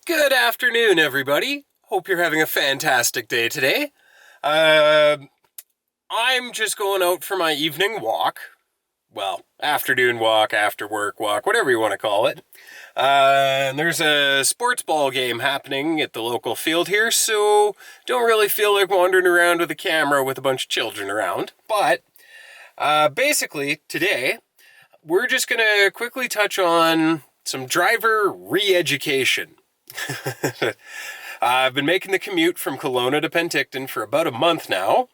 Good afternoon, everybody. Hope you're having a fantastic day today. I'm just going out for my evening walk. Well, afternoon walk, after work walk, whatever you want to call it. And there's a sports ball game happening at the local field here, so don't really feel like wandering around with a camera with a bunch of children around. But basically, today, we're just going to quickly touch on some driver re-education. I've been making the commute from Kelowna to Penticton for about a month now,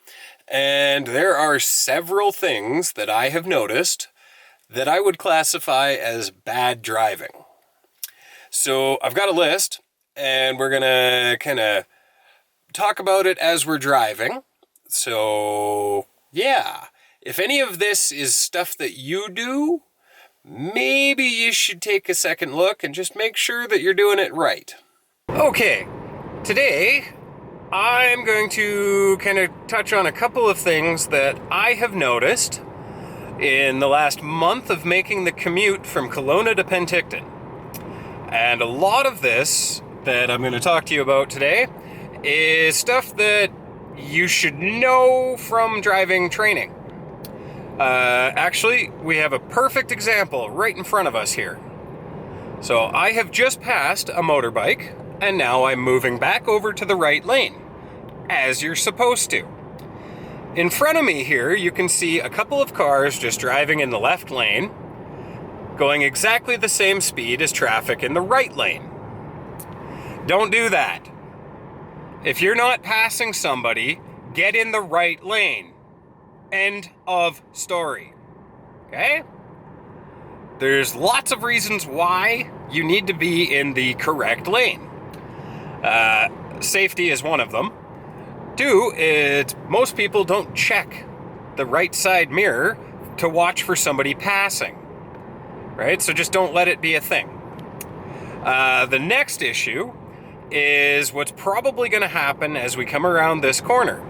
and there are several things that I have noticed that I would classify as bad driving. So I've got a list, and we're going to kind of talk about it as we're driving. So, yeah, if any of this is stuff that you do, maybe you should take a second look and just make sure that you're doing it right. Okay, today I'm going to kind of touch on a couple of things that I have noticed in the last month of making the commute from Kelowna to Penticton. And a lot of this that I'm going to talk to you about today is stuff that you should know from driving training. Actually, we have a perfect example right in front of us here. So I have just passed a motorbike, and now I'm moving back over to the right lane, as you're supposed to. In front of me here, you can see a couple of cars just driving in the left lane, going exactly the same speed as traffic in the right lane. Don't do that. If you're not passing somebody, get in the right lane. End of story. Okay? There's lots of reasons why you need to be in the correct lane. Safety is one of them. Two, most people don't check the right side mirror to watch for somebody passing. Right? So just don't let it be a thing. The next issue is what's probably going to happen as we come around this corner.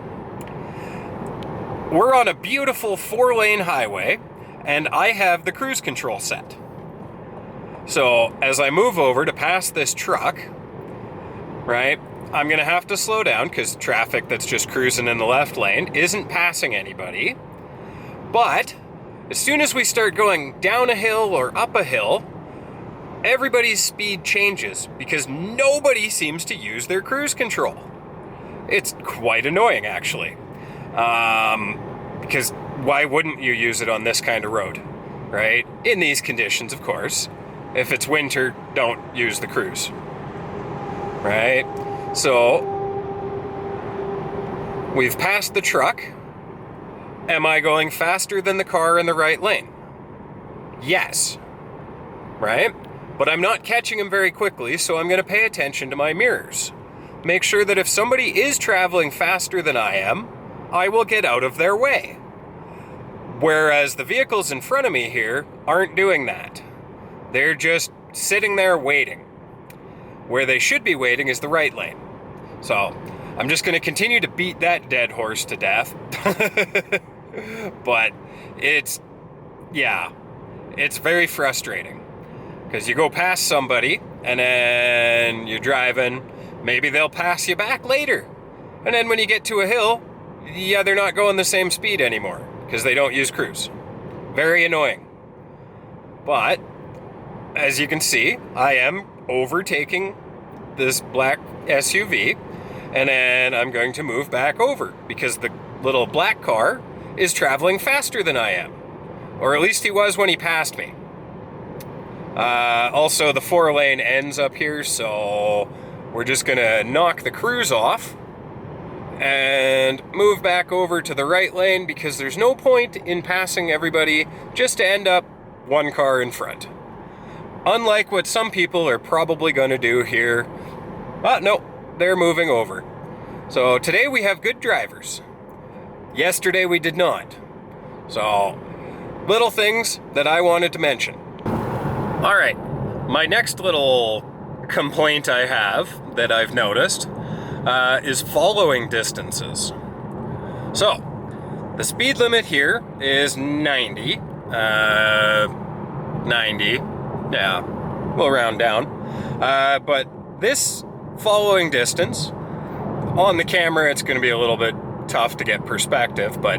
We're on a beautiful 4-lane highway, and I have the cruise control set. So as I move over to pass this truck, right, I'm going to have to slow down because traffic that's just cruising in the left lane isn't passing anybody. But as soon as we start going down a hill or up a hill, everybody's speed changes because nobody seems to use their cruise control. It's quite annoying, actually. Because why wouldn't you use it on this kind of road, right? In these conditions, of course. If it's winter, don't use the cruise, right? So, we've passed the truck. Am I going faster than the car in the right lane? Yes, right? But I'm not catching him very quickly, so I'm going to pay attention to my mirrors. Make sure that if somebody is traveling faster than I am, I will get out of their way. Whereas the vehicles in front of me here aren't doing that. They're just sitting there waiting. Where they should be waiting is the right lane. So I'm just going to continue to beat that dead horse to death. But it's very frustrating. Because you go past somebody and then you're driving, maybe they'll pass you back later. And then when you get to a hill, they're not going the same speed anymore because they don't use cruise. Very annoying. But, as you can see, I am overtaking this black SUV, and then I'm going to move back over because the little black car is traveling faster than I am. Or at least he was when he passed me. Also, the 4-lane ends up here, so we're just going to knock the cruise off and move back over to the right lane because there's no point in passing everybody just to end up one car in front. Unlike what some people are probably going to do here. No, they're moving over. So today we have good drivers. Yesterday we did not. So, little things that I wanted to mention. All right, my next little complaint I have that I've noticed is following distances. So, the speed limit here is 90. 90, yeah, we'll round down. But this following distance, on the camera it's going to be a little bit tough to get perspective, but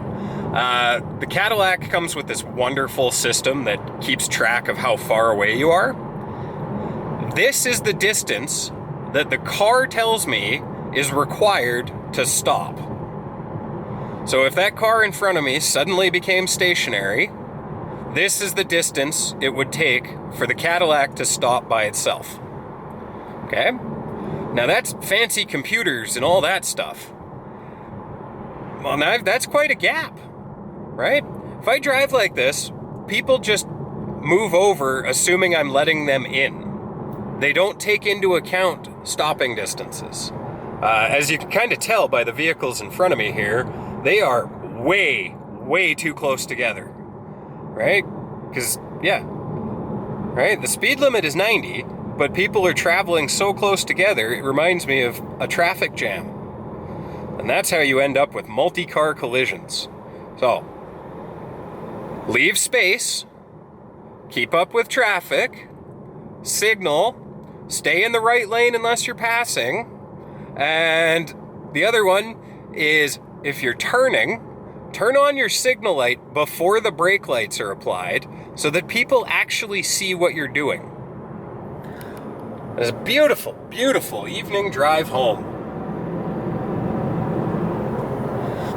the Cadillac comes with this wonderful system that keeps track of how far away you are. This is the distance that the car tells me is required to stop. So if that car in front of me suddenly became stationary, this is the distance it would take for the Cadillac to stop by itself. Okay? Now that's fancy computers and all that stuff. Well, now that's quite a gap, right? If I drive like this, people just move over assuming I'm letting them in. They don't take into account stopping distances. As you can kind of tell by the vehicles in front of me here, they are way, way too close together, right? Because, yeah, right? The speed limit is 90, but people are traveling so close together, it reminds me of a traffic jam. And that's how you end up with multi-car collisions. So, leave space, keep up with traffic, signal, stay in the right lane unless you're passing, and the other one is if you're turning, turn on your signal light before the brake lights are applied so that people actually see what you're doing. It's a beautiful, beautiful evening drive home.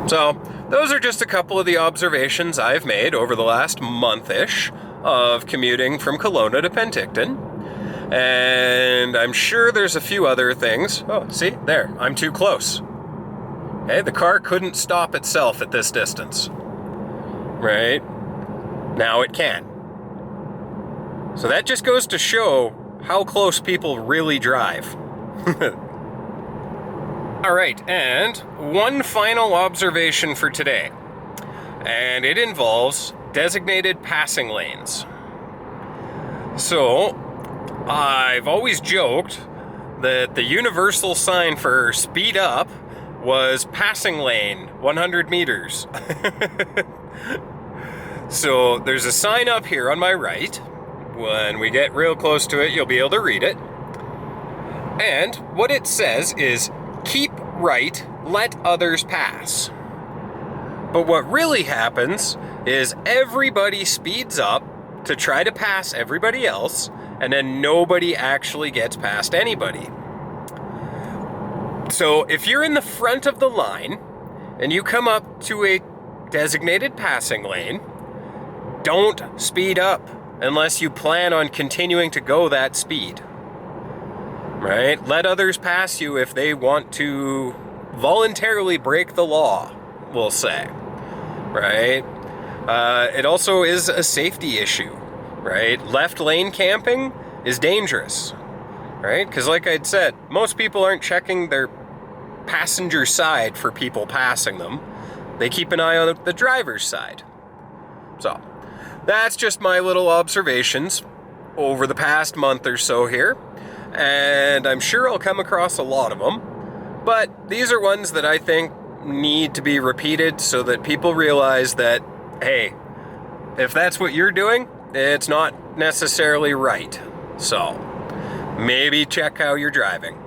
So, those are just a couple of the observations I've made over the last month-ish of commuting from Kelowna to Penticton. And I'm sure there's a few other things. Oh, see, there, I'm too close. Okay, the car couldn't stop itself at this distance. Right? Now it can. So that just goes to show how close people really drive. All right, and one final observation for today. And it involves designated passing lanes. So, I've always joked that the universal sign for speed up was passing lane, 100 meters. So there's a sign up here on my right. When we get real close to it, you'll be able to read it. And what it says is, keep right, let others pass. But what really happens is everybody speeds up to try to pass everybody else, and then nobody actually gets past anybody. So if you're in the front of the line and you come up to a designated passing lane, don't speed up unless you plan on continuing to go that speed. Right? Let others pass you if they want to voluntarily break the law, we'll say. Right? It also is a safety issue. Right? Left lane camping is dangerous, right? Because like I'd said, most people aren't checking their passenger side for people passing them. They keep an eye on the driver's side. So, that's just my little observations over the past month or so here. And I'm sure I'll come across a lot of them. But these are ones that I think need to be repeated so that people realize that, hey, if that's what you're doing, it's not necessarily right. So, maybe check how you're driving.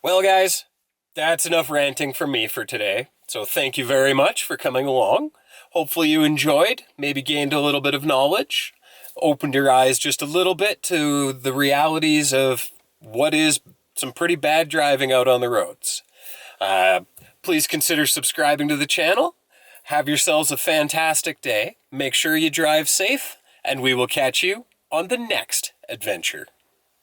Well, guys, that's enough ranting from me for today. So thank you very much for coming along. Hopefully you enjoyed, maybe gained a little bit of knowledge, opened your eyes just a little bit to the realities of what is some pretty bad driving out on the roads. Please consider subscribing to the channel. Have yourselves a fantastic day. Make sure you drive safe, and we will catch you on the next adventure.